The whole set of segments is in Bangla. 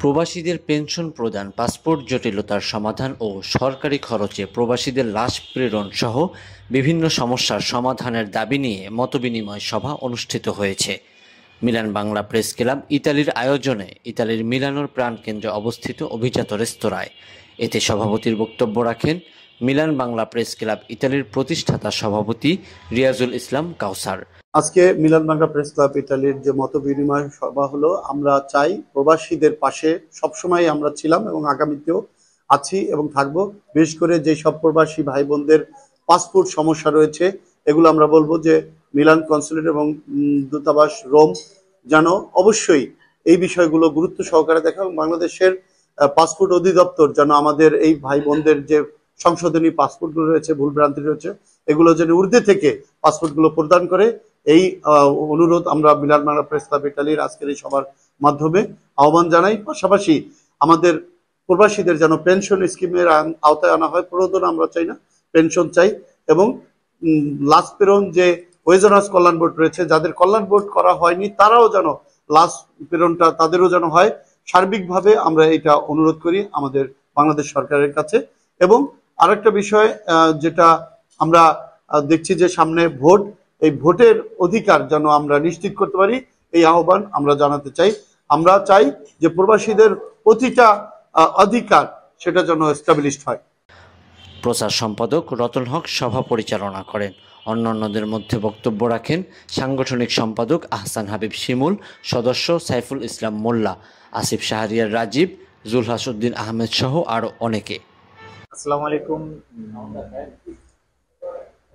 প্রবাসীদের পেনশন প্রদান, পাসপোর্ট জটিলতার সমাধান ও সরকারি খরচে প্রবাসীদের লাশ প্রেরণ সহ বিভিন্ন সমস্যার সমাধানের দাবি নিয়ে মতবিনিময় সভা অনুষ্ঠিত হয়েছে মিলান বাংলা প্রেস ক্লাব ইতালির আয়োজনে ইতালির মিলানোর প্রাণকেন্দ্রে অবস্থিত অভিজাত রেস্তোরাঁয়। এতে সভাপতির বক্তব্য রাখেন মিলান বাংলা প্রেস ক্লাব ইতালির প্রতিষ্ঠাতা সভাপতি রিয়াজুল ইসলাম কাউসার। আজকে মিলান বাংলা প্রেস ক্লাব ইতালির যে মত বিনিময় সভা হলো, আমরা চাই প্রবাসীদের পাশে সবসময় আমরা ছিলাম এবং আগামীতেও আছি এবং থাকবো। বিশেষ করে যে সব প্রবাসী ভাই বোনদের পাসপোর্ট সমস্যা রয়েছে, এগুলো আমরা বলবো যে মিলান কনসুলেট এবং দূতাবাস রোম যেন অবশ্যই এই বিষয়গুলো গুরুত্ব সহকারে দেখা এবং বাংলাদেশের পাসপোর্ট অধিদপ্তর যেন আমাদের এই ভাই বোনদের যে সংশোধনী পাসপোর্টগুলো রয়েছে, ভুলভ্রান্তি রয়েছে, এগুলো যেন ঊর্ধ্বে থেকে পাসপোর্টগুলো প্রদান করে, এই অনুরোধ আমরা মিলান বাংলা প্রেস ক্লাব ইতালির আজকের এই সভার মাধ্যমে আহ্বান জানাই। পাশাপাশি আমাদের প্রবাসীদের যেন পেনশন স্কিমের আওতায় আনা হয়। প্রণোদন আমরা চাই না, পেনশন চাই। এবং লাশ প্রেরণ যে ওয়েজনার্স কল্যাণ বোর্ড রয়েছে, যাদের কল্যাণ বোর্ড করা হয়নি, তারাও যেন লাশ প্রেরণটা তাদেরও যেন হয়। সার্বিকভাবে আমরা এটা অনুরোধ করি আমাদের বাংলাদেশ সরকারের কাছে। এবং আরেকটা বিষয় যেটা আমরা দেখছি যে সামনে ভোট, এই ভোটের অধিকার যেন আমরা নিশ্চিত করতে পারি, এই আহ্বান আমরা জানাতে চাই। আমরা চাই যে প্রবাসীদের প্রতিটা অধিকার সেটা যেন এস্টাবলিশড হয়। প্রচার সম্পাদক রতন হক সভা পরিচালনা করেন। অন্যান্যদের মধ্যে বক্তব্য রাখেন সাংগঠনিক সম্পাদক আহসান হাবিব শিমুল, সদস্য সাইফুল ইসলাম মোল্লা, আসিফ শাহরিয়ার রাজীব, জুলহাসউদ্দিন আহমেদ সহ আরও অনেকে। আসসালামু আলাইকুম।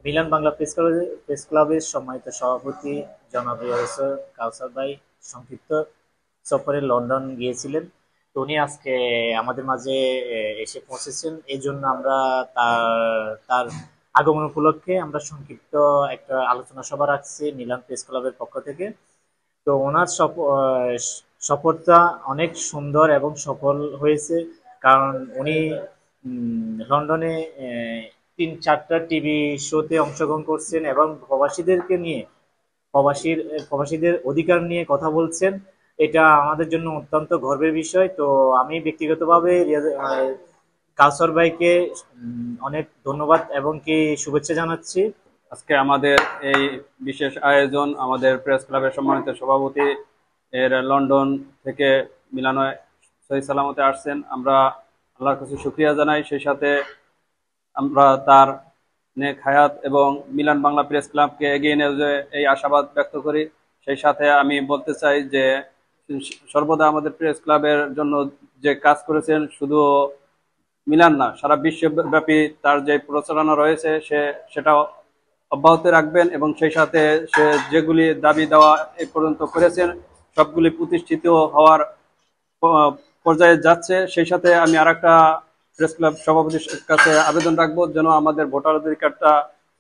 মিলান বাংলা প্রেস ক্লাবের সম্মানিত সভাপতি জনাব রিয়াজুল কাউসার ভাই সংক্ষিপ্ত সফরে লন্ডন গিয়েছিলেন। তো উনি আজকে আমাদের মাঝে এসে পৌঁছেছেন। এই জন্য আমরা তার আগমন উপলক্ষে আমরা সংক্ষিপ্ত একটা আলোচনা সভা রাখছি মিলান প্রেস ক্লাবের পক্ষ থেকে। তো ওনার সফরটা অনেক সুন্দর এবং সফল হয়েছে, কারণ উনি লন্ডনে 3-4টা টিভি শোতে অংশগ্রহণ করছেন এবং প্রবাসীদেরকে নিয়ে প্রবাসীদের অধিকার নিয়ে কথা বলছেন। এটা আমাদের জন্য অত্যন্ত গর্বের বিষয়। তো আমি ব্যক্তিগতভাবে কাউসার ভাইকে অনেক ধন্যবাদ এবং কি শুভেচ্ছা জানাচ্ছি। আজকে আমাদের এই বিশেষ আয়োজন আমাদের প্রেস ক্লাবের সম্মানিত সভাপতি এর লন্ডন থেকে মিলানো সহি সালামতে আসছেন। আমরা আল্লাহর কাছে শুকরিয়া জানাই। সেই সাথে আমরা তার নেক হায়াত এবং মিলান বাংলা প্রেস ক্লাবকে এগিয়ে নিয়ে এই আশাবাদ ব্যক্ত করি। সেই সাথে আমি বলতে চাই যে সর্বদা আমাদের প্রেস ক্লাবের জন্য যে কাজ করেছেন, শুধু মিলান না, সারা বিশ্বব্যাপী তার যে প্রচারণা রয়েছে সেটা অব্যাহত রাখবেন এবং সেই সাথে সে যেগুলি দাবি দেওয়া এ পর্যন্ত করেছেন সবগুলি প্রতিষ্ঠিত হওয়ার পর্যায়ে যাচ্ছে। সেই সাথে আমি আরেকটা প্রেস ক্লাব সভাপতির কাছে আবেদন রাখবো যেন আমাদের ভোটার অধিকারটা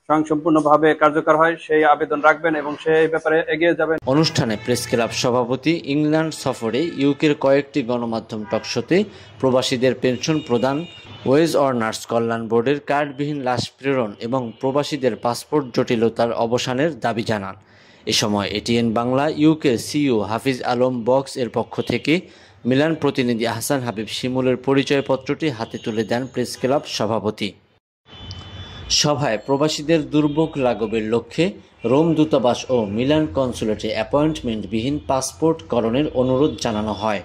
স্বয়ংসম্পূর্ণভাবে কার্যকর হয়, সেই আবেদন রাখবেন এবং সেই ব্যাপারে এগিয়ে যাবেন। অনুষ্ঠানে প্রেস ক্লাব সভাপতি ইংল্যান্ড সফরে ইউকের কয়েকটি গণমাধ্যম টকশোতে প্রবাসীদের পেনশন প্রদান, ওয়েজ অর্নার্স কল্যাণ বোর্ডের কার্ডবিহীন লাশ প্রেরণ এবং প্রবাসীদের পাসপোর্ট জটিলতার অবসানের দাবি জানান। এ সময় এটিএন বাংলা ইউকের সিইও হাফিজ আলম বক্স এর পক্ষ থেকে মিলান প্রতিনিধি আহসান হাবিব শিমুলের পরিচয়পত্রটি হাতে তুলে দেন প্রেস ক্লাব সভাপতি। সভায় প্রবাসীদের দুর্ভোগ লাঘবের লক্ষ্যে রোম দূতাবাস ও মিলান কনসুলেটে অ্যাপয়েন্টমেন্টবিহীন পাসপোর্টকরণের অনুরোধ জানানো হয়।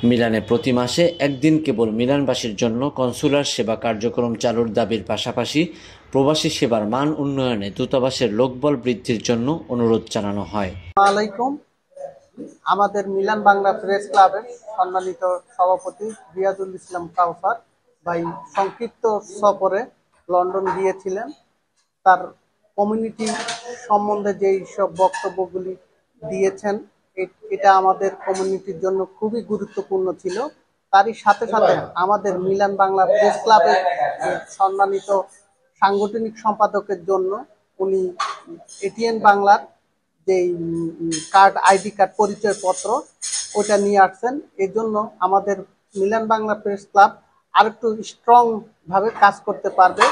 মিলানে প্রতি মাসে একদিন কেবল মিলানবাসীর জন্য কনসুলার সেবা কার্যক্রম চালুর দাবির পাশাপাশি প্রবাসী সেবার মান উন্নয়নে দূতাবাসের লোকবল বৃদ্ধির জন্য অনুরোধ জানানো হয়। আমাদের মিলান বাংলা প্রেস ক্লাবের সম্মানিত সভাপতি রিয়াজুল ইসলাম কাউসার ভাই সংক্ষিপ্ত সফরে লন্ডন গিয়েছিলেন। তার কমিউনিটি সম্বন্ধে যেই সব বক্তব্যগুলি দিয়েছেন, এটা আমাদের কমিউনিটির জন্য খুবই গুরুত্বপূর্ণ ছিল। তারই সাথে সাথে আমাদের মিলান বাংলা প্রেস ক্লাবের সম্মানিত সাংগঠনিক সম্পাদকের জন্য উনি এটিএন বাংলার যেই কার্ড, আইডি কার্ড, পরিচয়পত্র ওটা নিয়ে আসছেন। এই জন্য আমাদের মিলান বাংলা প্রেস ক্লাব আরেকটু স্ট্রং ভাবে কাজ করতে পারবে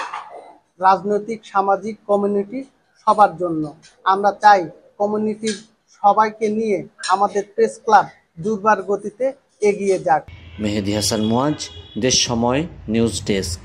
রাজনৈতিক, সামাজিক, কমিউনিটি সবার জন্য। আমরা চাই কমিউনিটির সবাইকে নিয়ে আমাদের প্রেস ক্লাব দুর্বার গতিতে এগিয়ে যাক। মেহেদী হাসান মুয়াজ, দেশ সময় নিউজ ডেস্ক।